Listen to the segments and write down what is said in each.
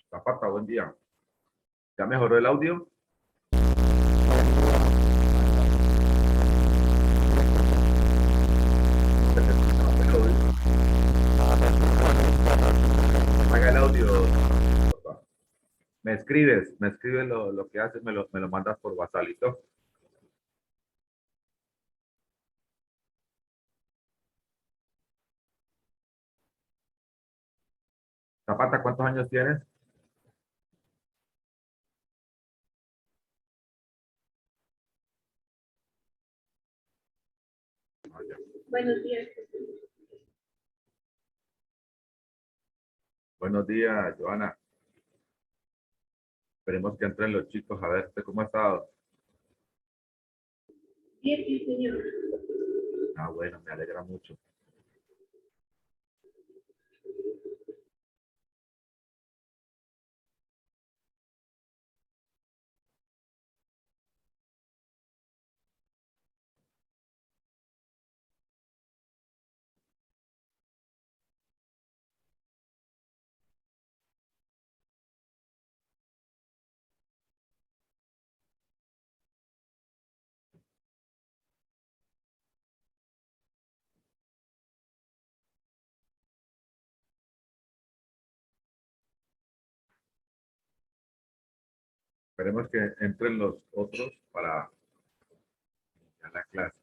Zapata, buen día. ¿Ya mejoró el audio? Apaga el audio. Papá. Me escribes lo que haces, me lo mandas por WhatsApp, ¿listo? Zapata, ¿cuántos años tienes? Ah, ya. Buenos días. Buenos días, Joana. Esperemos que entren los chicos. A ver, ¿usted cómo ha estado? Bien, sí, señor. Ah, bueno, me alegra mucho. Esperemos que entren los otros para iniciar la clase.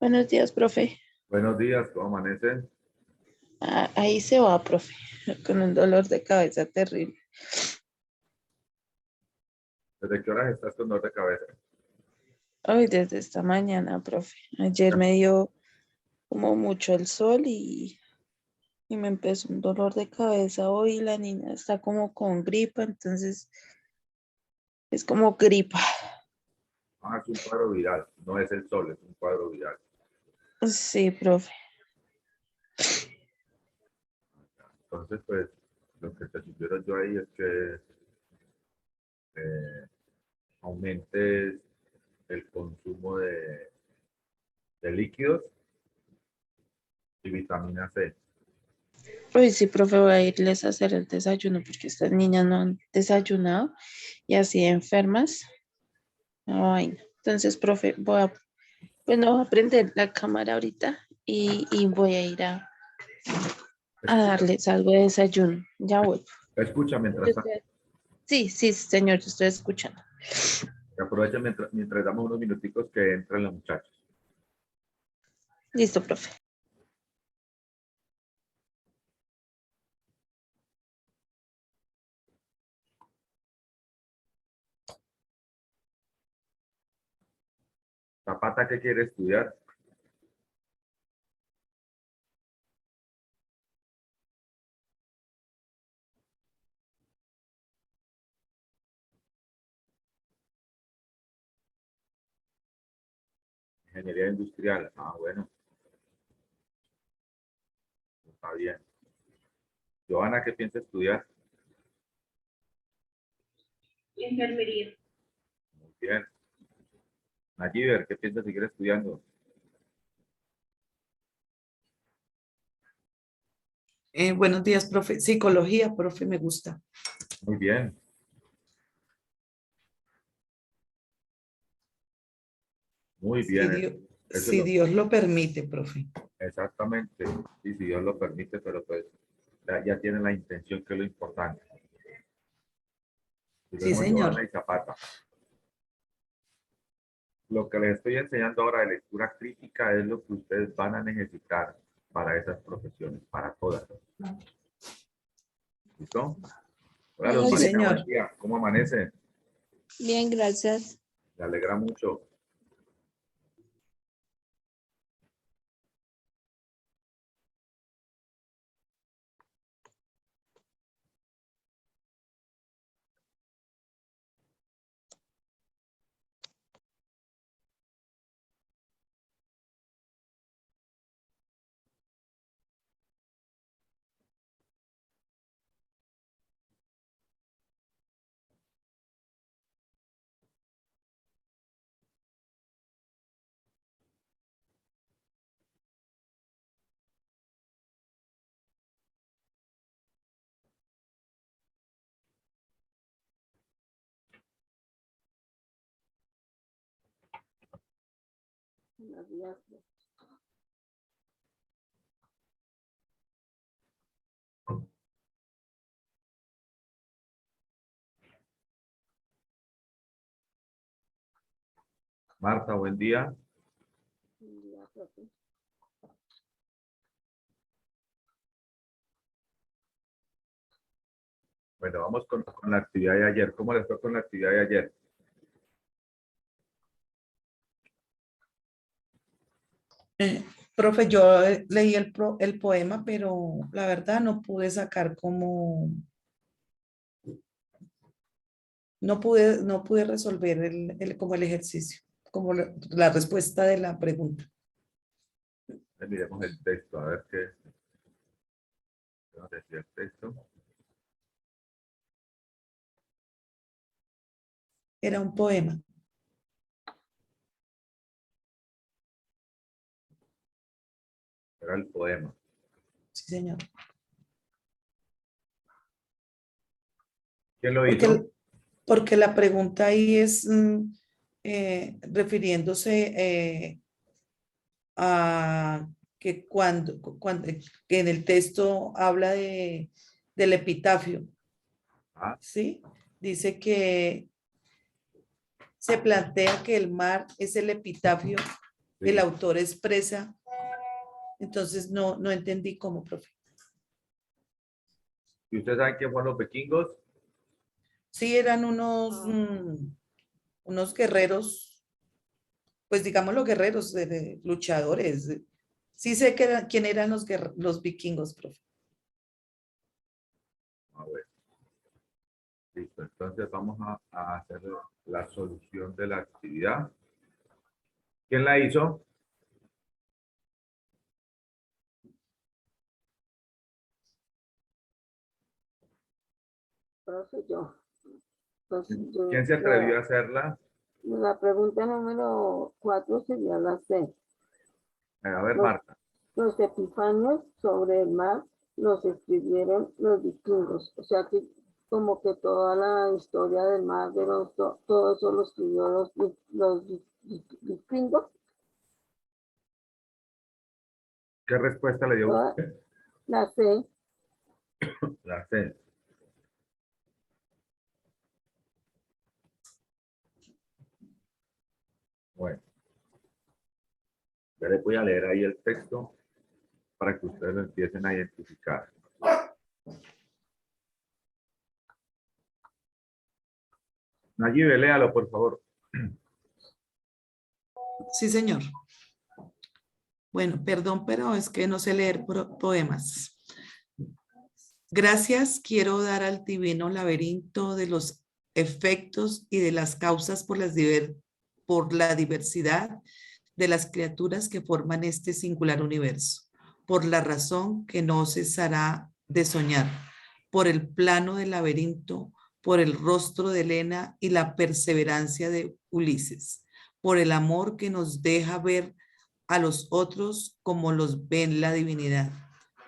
Buenos días, profe. Buenos días, ¿cómo amanecen? Ah, ahí se va, profe, con un dolor de cabeza terrible. ¿Desde qué horas estás con dolor de cabeza? Hoy desde esta mañana, profe. Ayer me dio como mucho el sol y me empezó un dolor de cabeza. Hoy la niña está como con gripa, entonces es como gripa. Ah, es un cuadro viral. No es el sol, es un cuadro viral. Sí, profe. Entonces, pues, lo que te sugiero yo ahí es que eh, aumentes el consumo de líquidos y vitamina C. Hoy sí, profe, voy a irles a hacer el desayuno porque estas niñas no han desayunado y así enfermas. Ay, no. Entonces, profe, pues no voy a prender la cámara ahorita y voy a ir a Escucha, darles algo de desayuno. Ya vuelvo. escucha mientras Yo tanto. estoy- Sí, sí, señor, yo estoy escuchando. Aprovecha mientras damos unos minuticos que entren los muchachos. Listo, profe. Zapata, ¿qué quiere estudiar? Ingeniería industrial. Ah, bueno, está bien. Joana, ¿qué piensa estudiar? Enfermería. Muy bien. Nayiber, ¿qué piensa seguir estudiando? Buenos días, profe. Psicología, profe, me gusta. Muy bien, muy Si bien. Dios, Eso es si lo, Dios lo permite, profe. exactamente. Y si Dios lo permite, pero pues ya tienen la intención que es lo importante. Y Sí, vemos Joana señor. y Zapata. Lo que les estoy enseñando ahora de lectura crítica es lo que ustedes van a necesitar para esas profesiones, para todas. ¿Listo? Hola, Sí, Luz Marina, señor. buen día. ¿Cómo amanece? Bien, gracias. Me alegra mucho. Marta, buen día. Bueno, vamos con la actividad de ayer. ¿Cómo les fue con la actividad de ayer? Profe, yo leí el poema, pero la verdad no pude sacar no pude resolver como el ejercicio, como la respuesta de la pregunta. Miremos el texto, a ver qué nos decía el texto. Era un poema. Era el poema. Sí, señor. ¿Quién lo Porque, hizo? porque la pregunta ahí es refiriéndose a que que en el texto habla del epitafio, Ah, ¿sí? Dice que se plantea que el mar es el epitafio, el sí. autor expresa, entonces no entendí cómo, profe. ¿Y ustedes saben quién fueron los vikingos? Sí, eran unos guerreros, pues digamos los guerreros, luchadores. Sí sé quién eran los vikingos, profe. A ver. Listo. Entonces vamos a hacer la solución de la actividad. ¿Quién la hizo? Profe, yo. Pues yo, ¿Quién se atrevió a hacerla? la pregunta número 4 sería la C. A ver, Los, Marta. los epifanios sobre el mar los escribieron los vikingos. O sea que como que toda la historia del mar, todo eso lo escribió los vikingos. ¿Qué respuesta le dio Toda usted? la C. La C. Bueno, ya les voy a leer ahí el texto para que ustedes lo empiecen a identificar. Nayib, léalo, por favor. Sí, señor. Bueno, perdón, pero es que no sé leer poemas. Gracias quiero dar al divino laberinto de los efectos y de las causas por la diversidad de las criaturas que forman este singular universo, por la razón que no cesará de soñar, por el plano del laberinto, por el rostro de Helena y la perseverancia de Ulises, por el amor que nos deja ver a los otros como los ven la divinidad,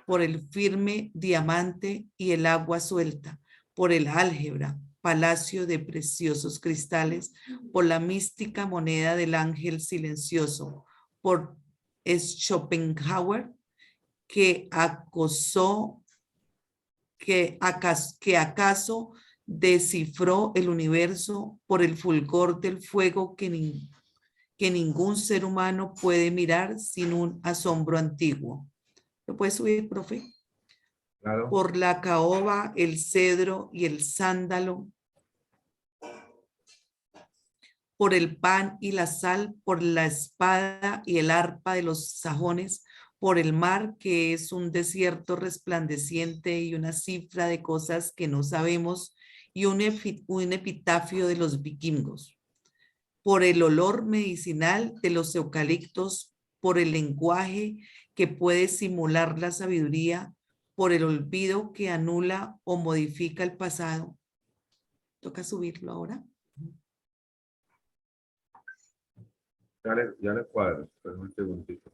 por el firme diamante y el agua suelta, por el álgebra, palacio de preciosos cristales, por la mística moneda del ángel silencioso, por Schopenhauer, que acaso descifró el universo por el fulgor del fuego que ningún ser humano puede mirar sin un asombro antiguo, ¿Lo puede subir, profe? Claro. Por la caoba, el cedro y el sándalo, por el pan y la sal, por la espada y el arpa de los sajones, por el mar, que es un desierto resplandeciente y una cifra de cosas que no sabemos, y un epitafio de los vikingos, por el olor medicinal de los eucaliptos, por el lenguaje que puede simular la sabiduría, por el olvido que anula o modifica el pasado. Toca subirlo ahora. Ya le cuadro. Espera un segundito.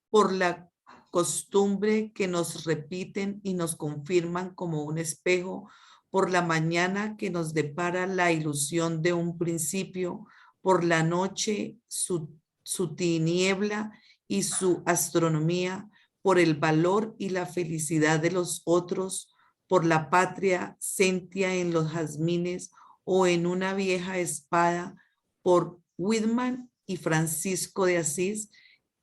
Por la costumbre que nos repiten y nos confirman como un espejo, por la mañana que nos depara la ilusión de un principio, por la noche su tiniebla y su astronomía, por el valor y la felicidad de los otros, por la patria sentia en los jazmines o en una vieja espada, por Whitman y Francisco de Asís,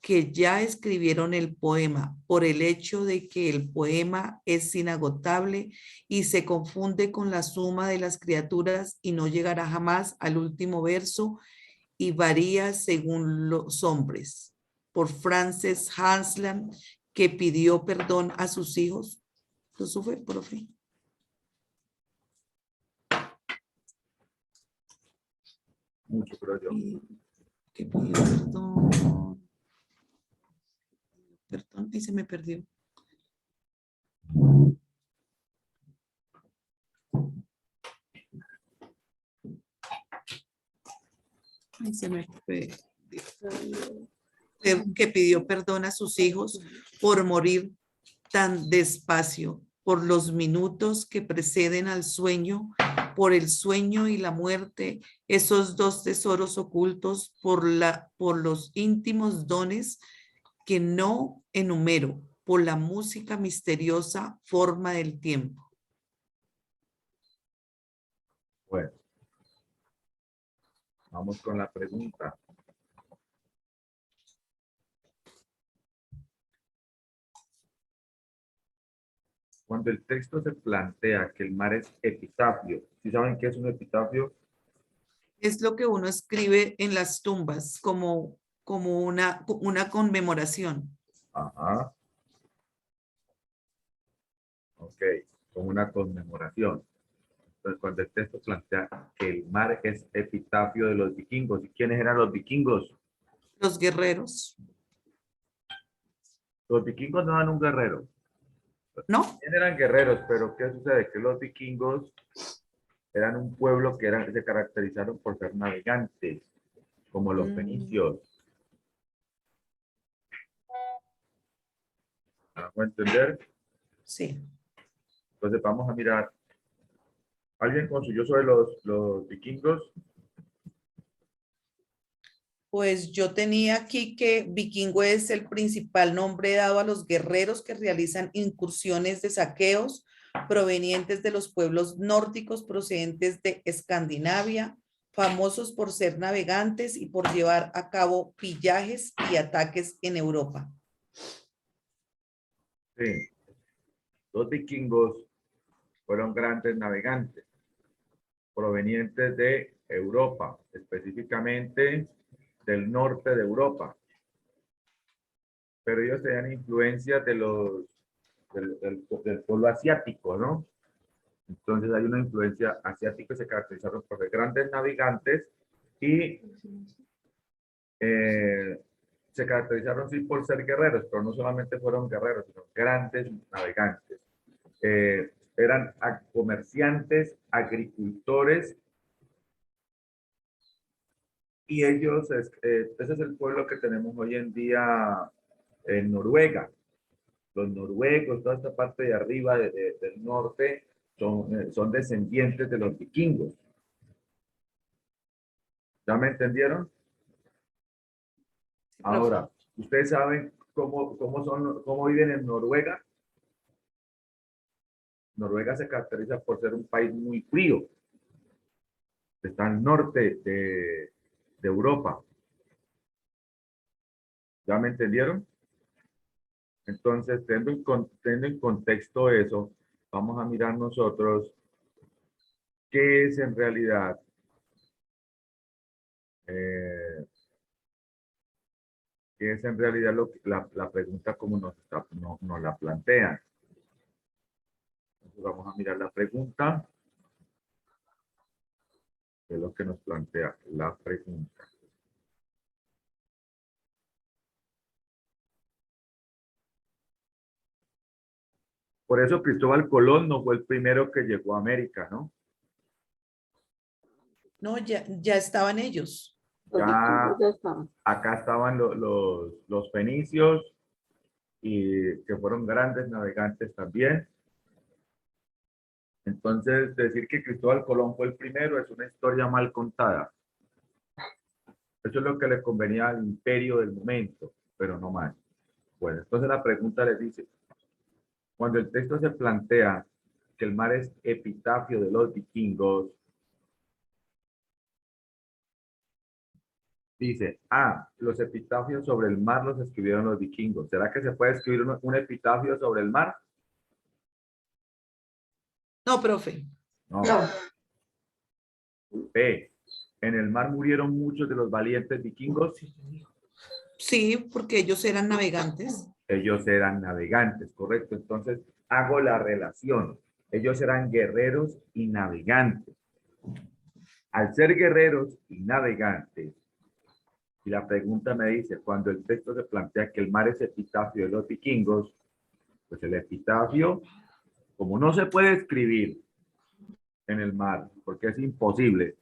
que ya escribieron el poema, por el hecho de que el poema es inagotable y se confunde con la suma de las criaturas y no llegará jamás al último verso y varía según los hombres. Por Frances Hansland, que pidió perdón a sus hijos. ¿Lo sube, profe? Mucho, creo yo. Que pidió perdón. Perdón, y se me perdió. Ay, se me perdió. Que pidió perdón a sus hijos por morir tan despacio, por los minutos que preceden al sueño, por el sueño y la muerte, esos dos tesoros ocultos, por los íntimos dones que no enumero, por la música misteriosa forma del tiempo. Bueno. Vamos con la pregunta. Cuando el texto se plantea que el mar es epitafio, ¿sí saben qué es un epitafio? Es lo que uno escribe en las tumbas como una conmemoración. Ajá. Ok, como una conmemoración. Entonces, cuando el texto plantea que el mar es epitafio de los vikingos, ¿y quiénes eran los vikingos? Los guerreros, Los vikingos no eran un guerrero. ¿no? ¿Quién eran guerreros? Pero ¿qué sucede? Que los vikingos eran un pueblo que se caracterizaron por ser navegantes, como los fenicios. ¿Me hago entender? Sí. Entonces vamos a mirar. ¿Alguien construyó sobre los vikingos? Pues yo tenía aquí que vikingo es el principal nombre dado a los guerreros que realizan incursiones de saqueos provenientes de los pueblos nórdicos procedentes de Escandinavia, famosos por ser navegantes y por llevar a cabo pillajes y ataques en Europa. Sí. Los vikingos fueron grandes navegantes provenientes de Europa, específicamente del norte de Europa. Pero ellos tenían influencia del pueblo asiático, ¿no? Entonces hay una influencia asiática y se caracterizaron por ser grandes navegantes y se caracterizaron sí por ser guerreros, pero no solamente fueron guerreros, sino grandes navegantes. Eran comerciantes, agricultores, y ellos, ese es el pueblo que tenemos hoy en día en Noruega. Los noruegos, toda esta parte de arriba del norte, son descendientes de los vikingos. ¿Ya me entendieron? Ahora, ¿ustedes saben cómo viven en Noruega? Noruega se caracteriza por ser un país muy frío. Está al norte de Europa. ¿Ya me entendieron? Entonces, teniendo en contexto eso, vamos a mirar nosotros qué es en realidad eh, qué es en realidad la pregunta como nos la plantean. Entonces, vamos a mirar la pregunta, que es lo que nos plantea la pregunta. Por eso Cristóbal Colón no fue el primero que llegó a América, ¿no? No, ya estaban ellos. Los Ya vikingos ya estaban. acá estaban los fenicios, y que fueron grandes navegantes también. Entonces, decir que Cristóbal Colón fue el primero es una historia mal contada. Eso es lo que le convenía al imperio del momento, pero no más. Bueno, entonces la pregunta le dice, cuando el texto se plantea que el mar es epitafio de los vikingos, dice, los epitafios sobre el mar los escribieron los vikingos. ¿Será que se puede escribir un epitafio sobre el mar? No, profe. No. B, en el mar murieron muchos de los valientes vikingos. Sí, porque ellos eran navegantes. Ellos eran navegantes, correcto. Entonces, hago la relación. Ellos eran guerreros y navegantes. Al ser guerreros y navegantes, y la pregunta me dice, cuando el texto se plantea que el mar es epitafio de los vikingos, pues el epitafio, como no se puede escribir en el mar, porque es imposible,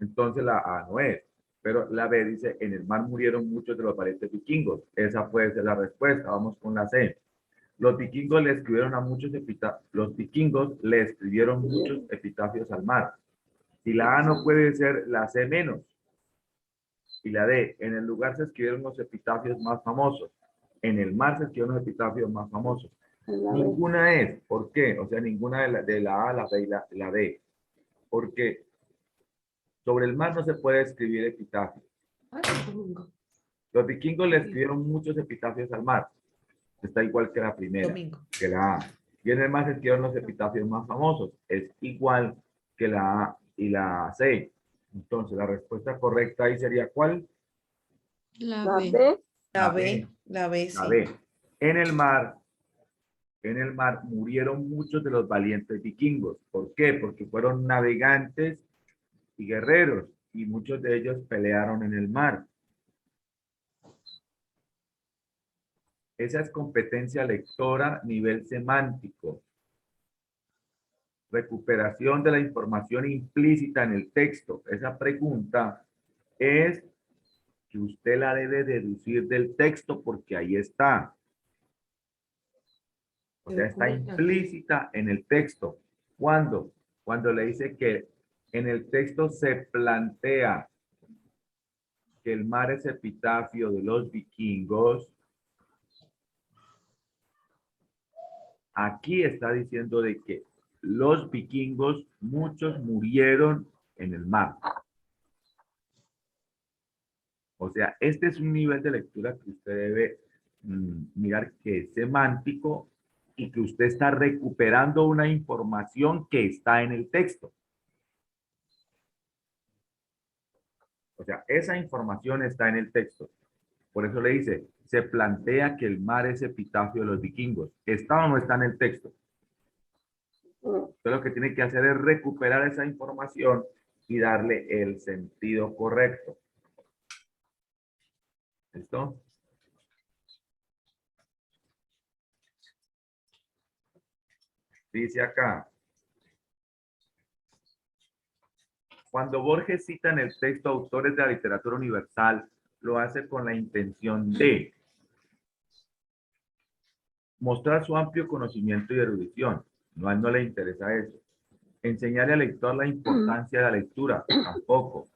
entonces la A no es. Pero la B dice, en el mar murieron muchos de los valientes vikingos. Esa puede ser la respuesta. Vamos con la C. Los vikingos le escribieron muchos epitafios al mar. Si la A no puede ser, la C menos. Y la D, en el lugar se escribieron los epitafios más famosos. En el mar se escribieron los epitafios más famosos. Ninguna es. ¿Por qué? O sea, ninguna de la A, la B y la D. Porque sobre el mar no se puede escribir epitafios. Los vikingos le escribieron muchos epitafios al mar. Está igual que la primera, que la A. Y en el mar se escribieron los epitafios más famosos. Es igual que la A y la C. Entonces, la respuesta correcta ahí sería ¿cuál? La La B. B, La B, La sí. B. En el mar murieron muchos de los valientes vikingos. ¿Por qué? Porque fueron navegantes y guerreros, y muchos de ellos pelearon en el mar. Esa es competencia lectora nivel semántico. Recuperación de la información implícita en el texto. Esa pregunta es que usted la debe deducir del texto porque ahí está. O sea, está implícita en el texto. ¿Cuándo? Cuando le dice que en el texto se plantea que el mar es epitafio de los vikingos. Aquí está diciendo de que los vikingos, muchos murieron en el mar. O sea, este es un nivel de lectura que usted debe mirar que es semántico y que usted está recuperando una información que está en el texto. O sea, esa información está en el texto. Por eso le dice, se plantea que el mar es epitafio de los vikingos. ¿Está o no está en el texto? Usted lo que tiene que hacer es recuperar esa información y darle el sentido correcto. ¿Listo? Dice acá. Cuando Borges cita en el texto autores de la literatura universal, lo hace con la intención de mostrar su amplio conocimiento y erudición. No, a él no le interesa eso. Enseñarle al lector la importancia de la lectura, tampoco.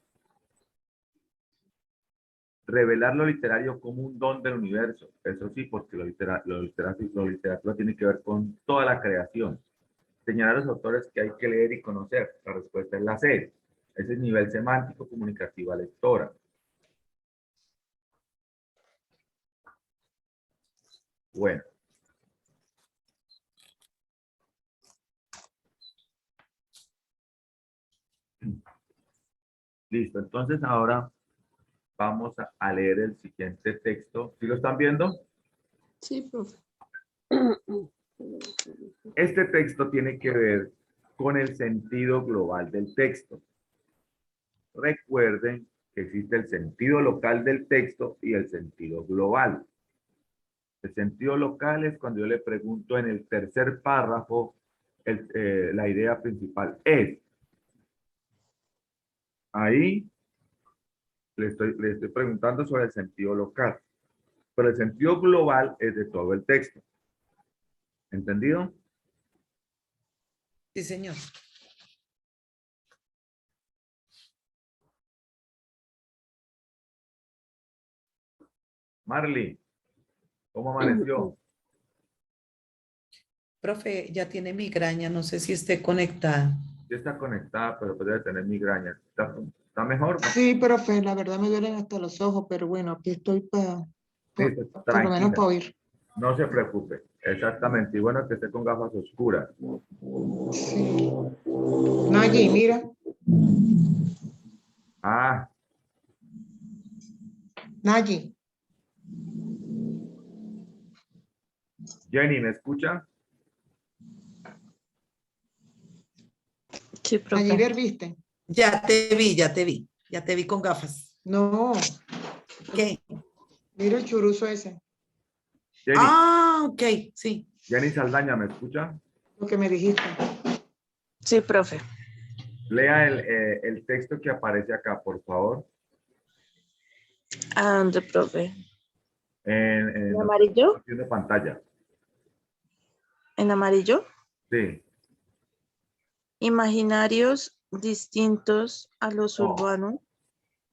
Revelar lo literario como un don del universo, eso sí, porque lo literatura tiene que ver con toda la creación. Señalar a los autores que hay que leer y conocer, la respuesta es la C. Ese es nivel semántico comunicativa lectora. Bueno. Listo, entonces ahora vamos a leer el siguiente texto. ¿Sí lo están viendo? Sí, profe. Este texto tiene que ver con el sentido global del texto. Recuerden que existe el sentido local del texto y el sentido global. El sentido local es cuando yo le pregunto en el tercer párrafo, la idea principal es. Ahí le estoy preguntando sobre el sentido local. Pero el sentido global es de todo el texto. ¿Entendido? Sí, señor. Marley, ¿cómo amaneció? Profe, ya tiene migraña, no sé si esté conectada. Ya está conectada, pero puede tener migraña. ¿Está mejor? Sí, profe, la verdad me duelen hasta los ojos, pero bueno, aquí estoy para, Listo, por lo menos tranquila. para oír. No se preocupe. Exactamente. Y bueno que esté con gafas oscuras. Sí. Nayi, mira, Ah, Nayi, Jenny, ¿me escucha? Sí, Nayi, profe. ver, ¿viste? Ya te vi, ya te vi. Ya te vi con gafas. No, ¿Qué? mira el churuzo ese, Jenny, Ah, ok, sí. Jenny Saldaña, ¿me escucha? lo que me dijiste. Sí, profe. Lea el texto que aparece acá, por favor. ¿A dónde, profe? ¿En Lo que está amarillo? compartiendo pantalla. ¿En amarillo? Sí. Imaginarios distintos a los No, urbanos.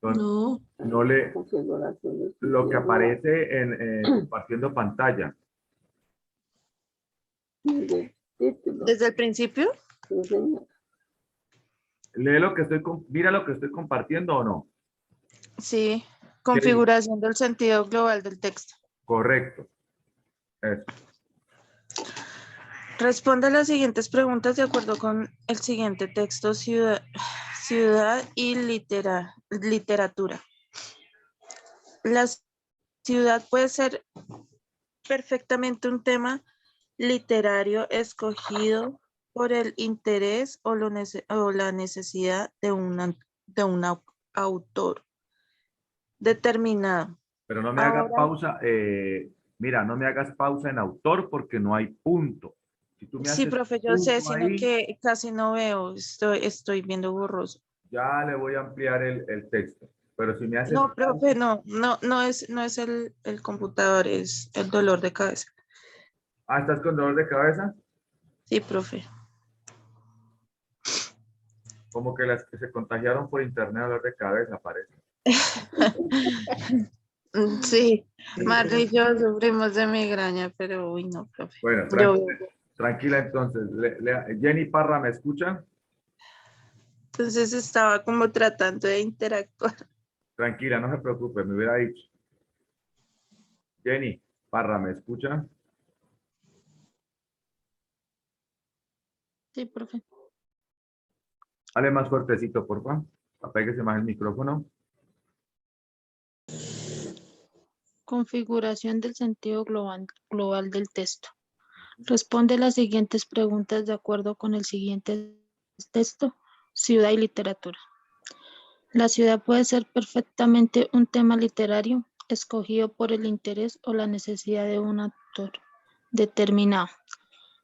No. no le, Configuraciones. lo que aparece en compartiendo pantalla. De título. ¿Desde el principio? Sí, señor. Lee lo que mira lo que estoy compartiendo o no. Sí. ¿Qué dice? Configuración del sentido global del texto. Correcto. Eso. Responde a las siguientes preguntas de acuerdo con el siguiente texto: ciudad y literatura. La ciudad puede ser perfectamente un tema literario escogido por el interés o la necesidad de un autor determinado. Pero no me hagas Ahora, pausa. Mira, no me hagas pausa en autor porque no hay punto. Si tú me sí, haces profe, yo sé, punto sino ahí, que casi no veo, estoy viendo borroso. ya le voy a ampliar el texto. Pero si me haces No, profe, no es el computador, es el dolor de cabeza. ah, ¿estás con dolor de cabeza? Sí, profe. Como que las que se contagiaron por internet dolor de cabeza, parece. Sí, Sí, Marley y profe. yo sufrimos de migraña, pero uy, no, profe. Bueno, Yo, tranquila entonces. Jenny Parra, ¿me escucha? entonces estaba como tratando de interactuar. Tranquila, no se preocupe, me hubiera dicho. Jenny Parra, ¿me escucha? Sí, profe. Dale más fuertecito, por favor. Apéguese más el micrófono. Configuración del sentido global del texto. Responde las siguientes preguntas de acuerdo con el siguiente texto: ciudad y literatura. La ciudad puede ser perfectamente un tema literario escogido por el interés o la necesidad de un autor determinado.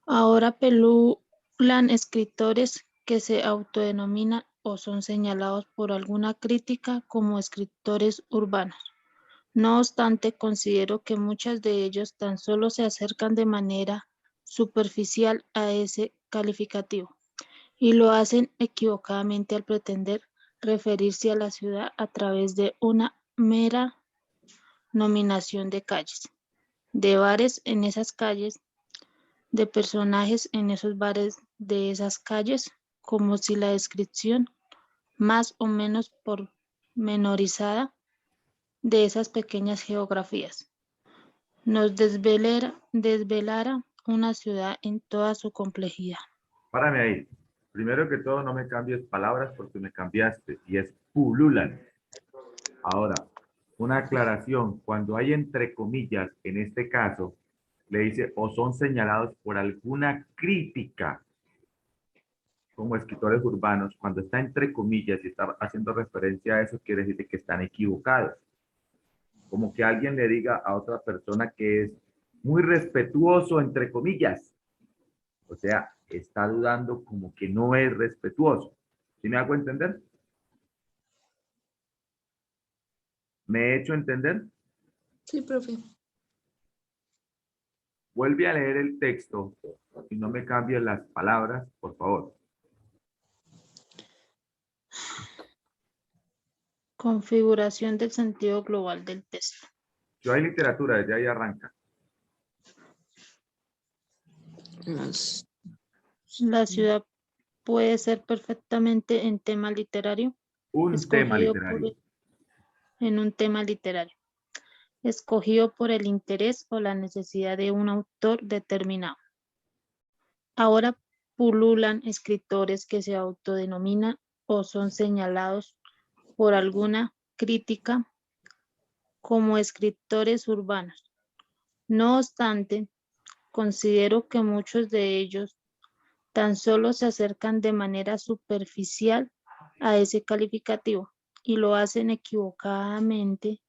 Ahora pululan escritores que se autodenominan o son señalados por alguna crítica como escritores urbanos. No obstante, considero que muchos de ellos tan solo se acercan de manera superficial a ese calificativo y lo hacen equivocadamente al pretender referirse a la ciudad a través de una mera nominación de calles, de bares en esas calles, de personajes en esos bares de esas calles, como si la descripción más o menos pormenorizada de esas pequeñas geografías nos desvelara una ciudad en toda su complejidad. Párame ahí. Primero que todo, no me cambies palabras porque me cambiaste y es pululan. Ahora, una aclaración. Cuando hay entre comillas, en este caso, le dice o son señalados por alguna crítica como escritores urbanos, cuando está entre comillas y está haciendo referencia a eso, quiere decir que están equivocados. Como que alguien le diga a otra persona que es muy respetuoso, entre comillas. O sea, está dudando como que no es respetuoso. ¿Sí me hago entender? ¿Me he hecho entender? Sí, profe. Vuelve a leer el texto y no me cambies las palabras, por favor. Configuración del sentido global del texto. Si hay literatura, desde ahí arranca. La ciudad puede ser perfectamente en tema literario, Un tema escogido literario. en un tema literario, escogido por el interés o la necesidad de un autor determinado. Ahora pululan escritores que se autodenominan o son señalados por alguna crítica como escritores urbanos. No obstante, considero que muchos de ellos tan solo se acercan de manera superficial a ese calificativo y lo hacen equivocadamente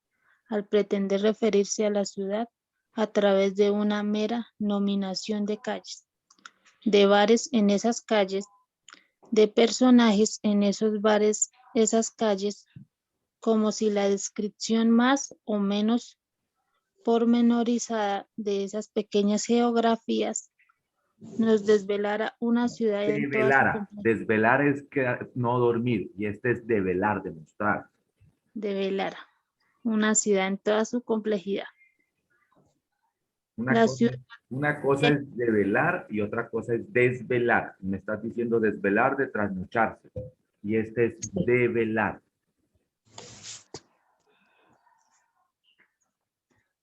al pretender referirse a la ciudad a través de una mera nominación de calles, de bares en esas calles, de personajes en esos bares, esas calles, como si la descripción más o menos pormenorizada de esas pequeñas geografías nos desvelara una ciudad en toda su Develara. complejidad. Desvelar es que no dormir y este es develar, demostrar. Develara una ciudad en toda su complejidad. Una La cosa, ciudad, una cosa es develar y otra cosa es desvelar. Me estás diciendo desvelar de trasnocharse. Y este es develar.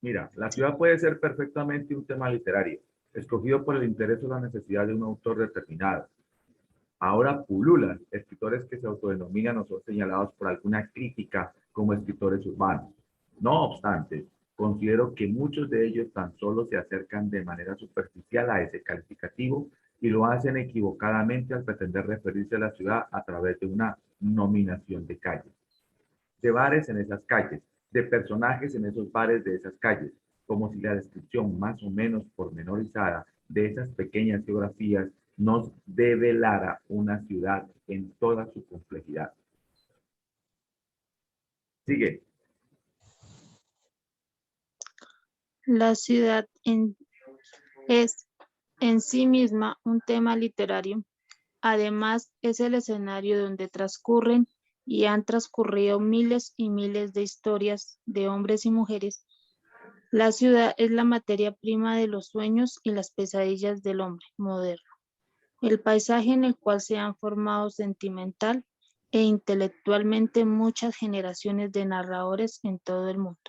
Mira, la ciudad puede ser perfectamente un tema literario, escogido por el interés o la necesidad de un autor determinado. Ahora pululan escritores que se autodenominan o son señalados por alguna crítica como escritores urbanos. No obstante, considero que muchos de ellos tan solo se acercan de manera superficial a ese calificativo y lo hacen equivocadamente al pretender referirse a la ciudad a través de una nominación de calles, de bares en esas calles, de personajes en esos bares de esas calles, como si la descripción más o menos pormenorizada de esas pequeñas geografías nos develara una ciudad en toda su complejidad. Sigue. la ciudad es en sí misma un tema literario. Además, es el escenario donde transcurren y han transcurrido miles y miles de historias de hombres y mujeres. La ciudad es la materia prima de los sueños y las pesadillas del hombre moderno, el paisaje en el cual se han formado sentimental e intelectualmente muchas generaciones de narradores en todo el mundo.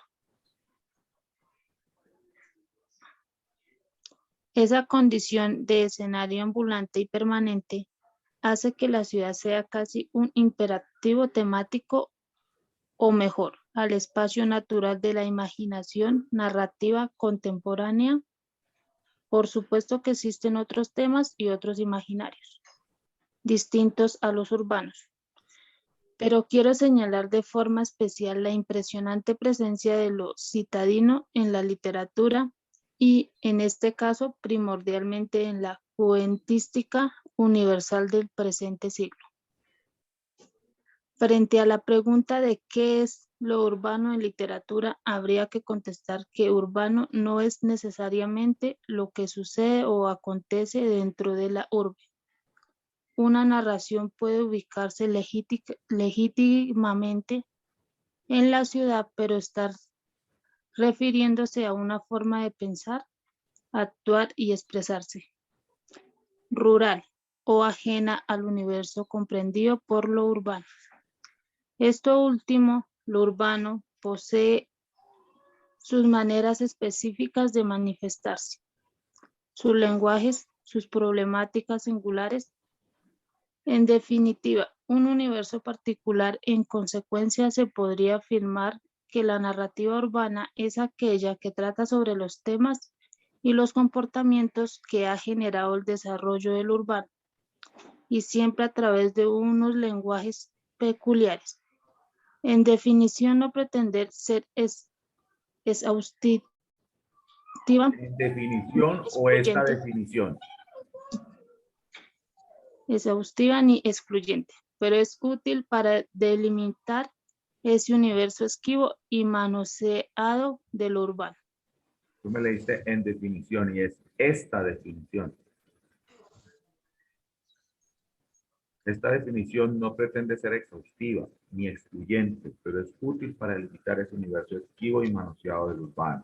Esa condición de escenario ambulante y permanente hace que la ciudad sea casi un imperativo temático o mejor, al espacio natural de la imaginación narrativa contemporánea. Por supuesto que existen otros temas y otros imaginarios, distintos a los urbanos, pero quiero señalar de forma especial la impresionante presencia de lo citadino en la literatura y, en este caso, primordialmente en la cuentística universal del presente siglo. Frente a la pregunta de qué es lo urbano en literatura, habría que contestar que urbano no es necesariamente lo que sucede o acontece dentro de la urbe. Una narración puede ubicarse legítimamente en la ciudad, pero estar refiriéndose a una forma de pensar, actuar y expresarse. Rural o ajena al universo comprendido por lo urbano. Esto último, lo urbano, posee sus maneras específicas de manifestarse, sus lenguajes, sus problemáticas singulares. En definitiva, un universo particular. En consecuencia, se podría afirmar que la narrativa urbana es aquella que trata sobre los temas y los comportamientos que ha generado el desarrollo del urbano, y siempre a través de unos lenguajes peculiares. En definición, no pretender ser exhaustiva, ¿En definición o esta excluyente, definición? exhaustiva ni excluyente, pero es útil para delimitar ese universo esquivo y manoseado de lo urbano. Tú me leíste en definición y es esta definición. Esta definición no pretende ser exhaustiva ni excluyente, pero es útil para delimitar ese universo esquivo y manoseado del urbano.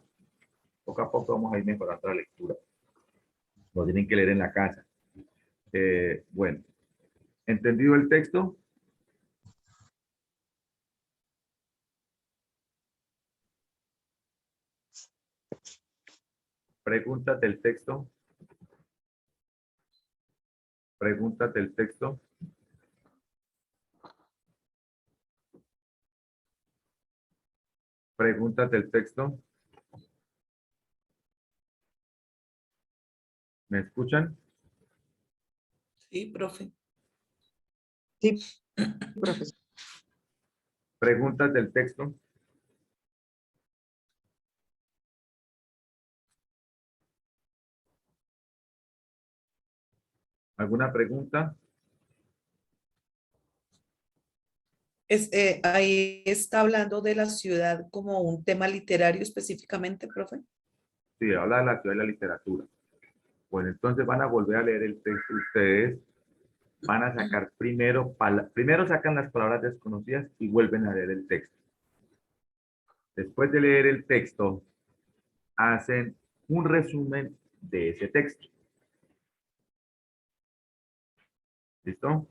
Poco a poco vamos a ir mejorando la lectura. Lo tienen que leer en la casa. Bueno, ¿entendido el texto? Pregúntate el texto. Pregúntate el texto. Pregúntate el texto. ¿Me escuchan? Sí, profe. Sí, profesor. Pregúntate el texto. ¿Alguna pregunta? Ahí está hablando de la ciudad como un tema literario específicamente, profe. Sí, habla de la ciudad y la literatura. Bueno, entonces van a volver a leer el texto ustedes. Van a sacar primero sacan las palabras desconocidas y vuelven a leer el texto. Después de leer el texto, hacen un resumen de ese texto. ¿Listo?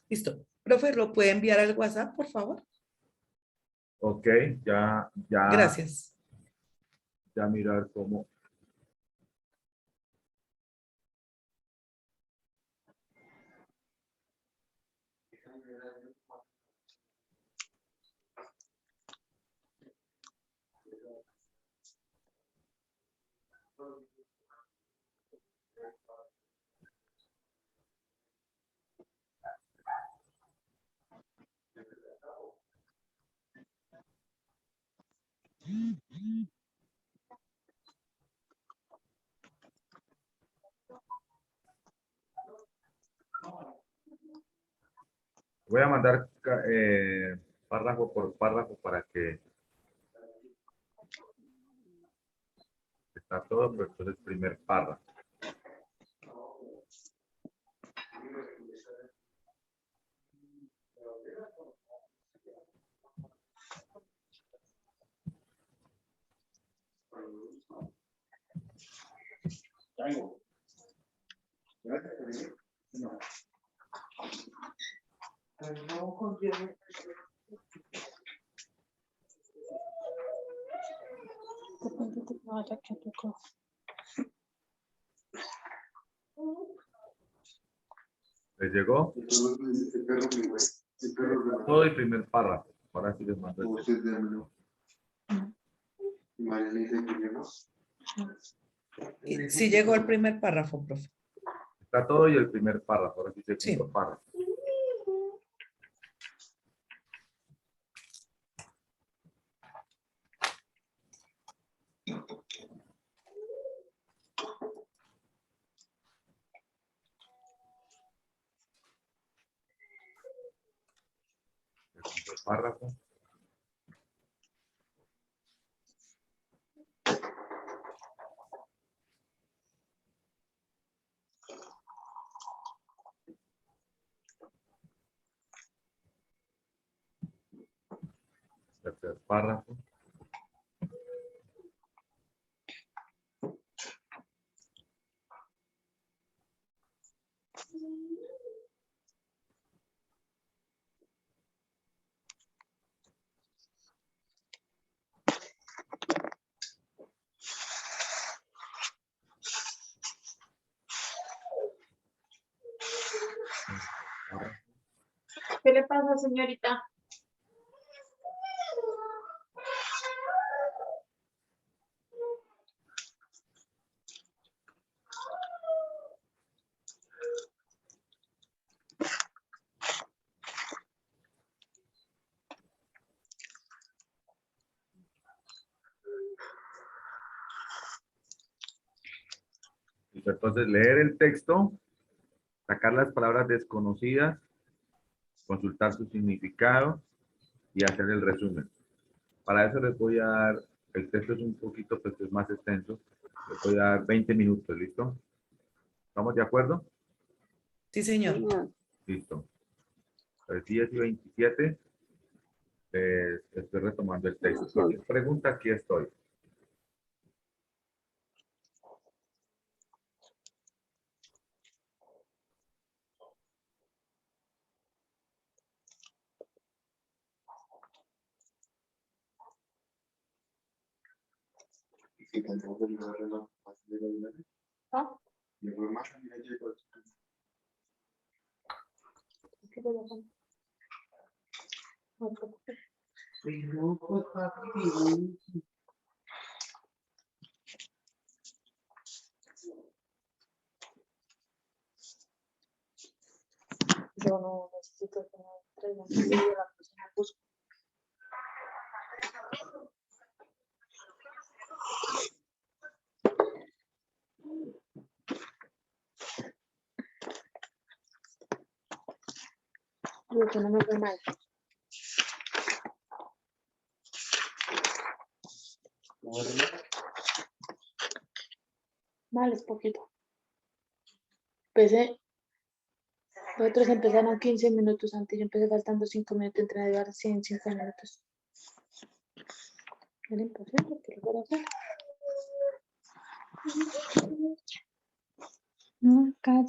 Listo. Profe, ¿lo puede enviar al WhatsApp, por favor? Ok, ya Gracias. mirar cómo. Voy a mandar párrafo por párrafo para que está todo, pero entonces primer párrafo. ¿Les llegó? Todo el primer párrafo. Ahora sí les mando el texto. Sí llegó el primer párrafo, profe. Está todo y el primer párrafo. Ahora sí segundo Sí. párrafo. Segundo párrafo. Tercer párrafo. le pasa, señorita? Listo, entonces, leer el texto, sacar las palabras desconocidas, consultar su significado y hacer el resumen. Para eso les voy a dar, el texto es un poquito, pues es más extenso, les voy a dar 20 minutos, ¿listo? ¿Estamos de acuerdo? Sí, señor. Señor. Listo. Pues 10 y 27, estoy retomando el texto. Cualquier pregunta, aquí estoy. Yo no necesito que me entreguen. Yo la próxima busco. Lo que no me fue mal. Mal es poquito. Empecé, los otros empezaron 15 minutos antes, yo empecé faltando 5 minutos, entré a llevar 5 minutos. Era imposible que lo fuera a hacer. No, acá.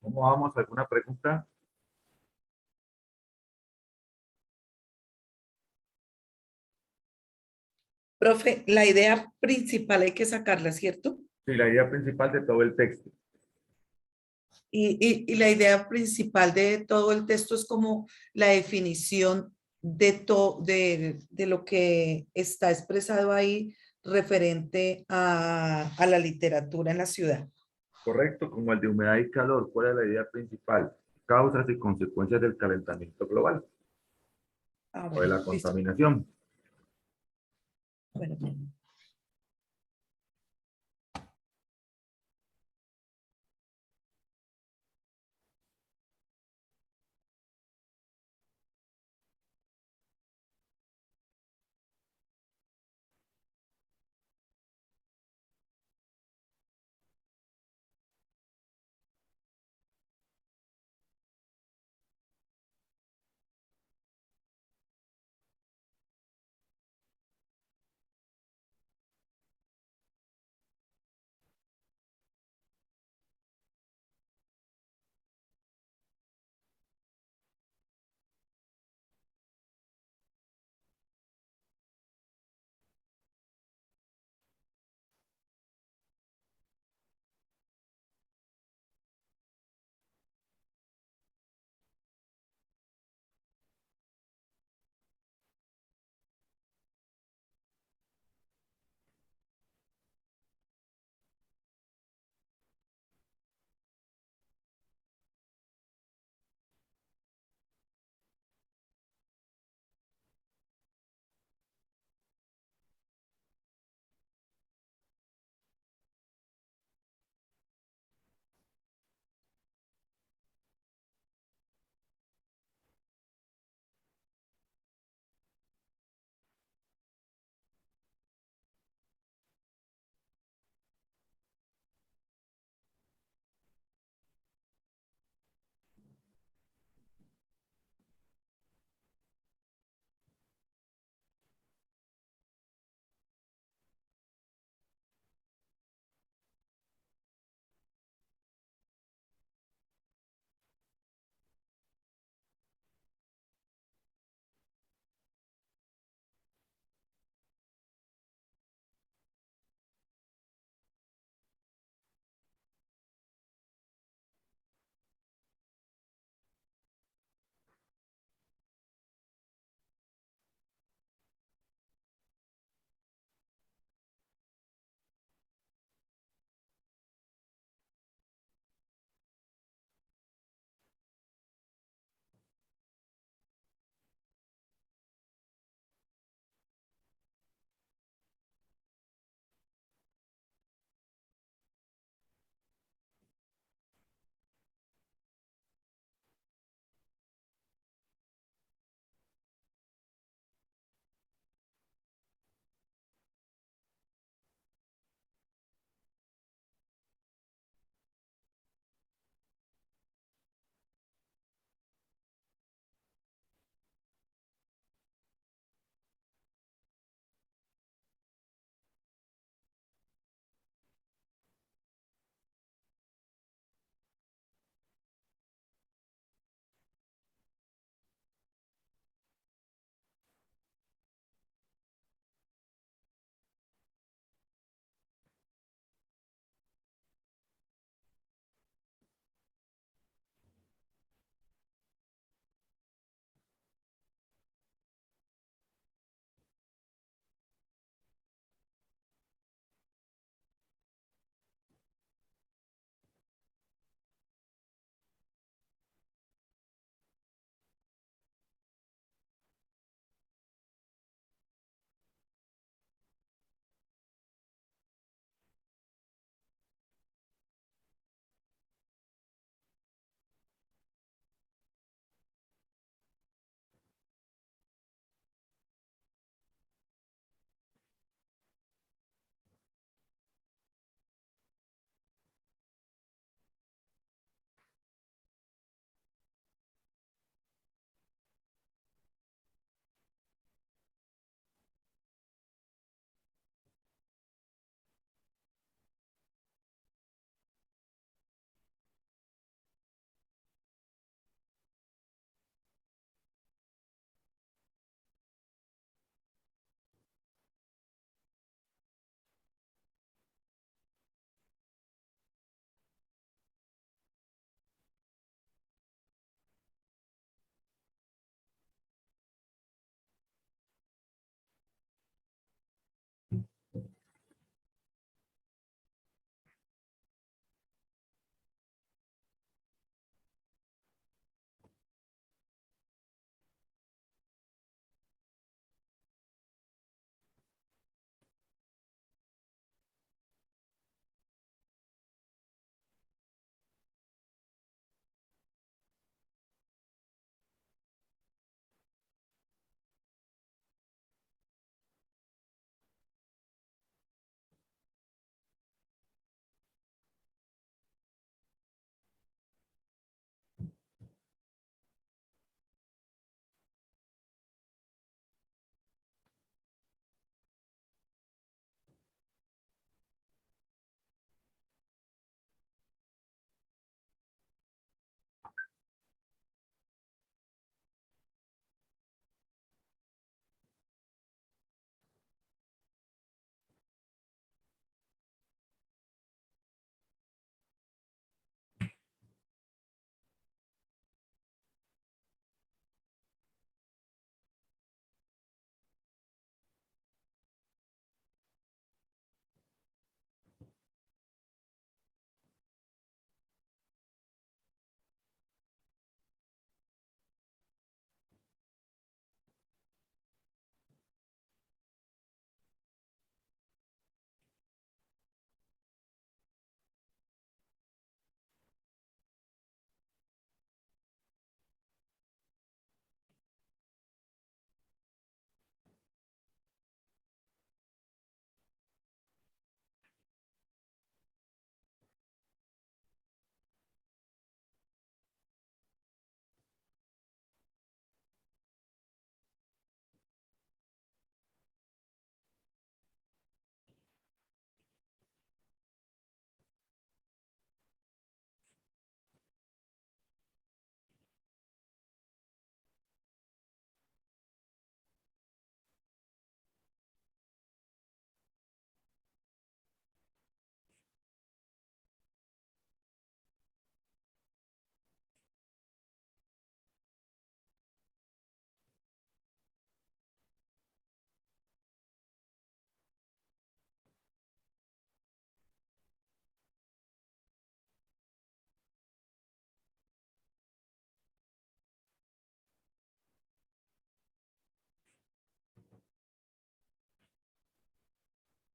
¿Cómo vamos? ¿Alguna pregunta? Profe, la idea principal hay que sacarla, ¿cierto? Sí, la idea principal de todo el texto. Y la idea principal de todo el texto es como la definición de lo que está expresado ahí referente a la literatura en la ciudad. Correcto, como el de humedad y calor. ¿Cuál es la idea principal? Causas y consecuencias del calentamiento global Ah, o de bueno, la listo. contaminación. Bueno, bien.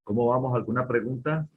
¿Cómo vamos? ¿Alguna pregunta?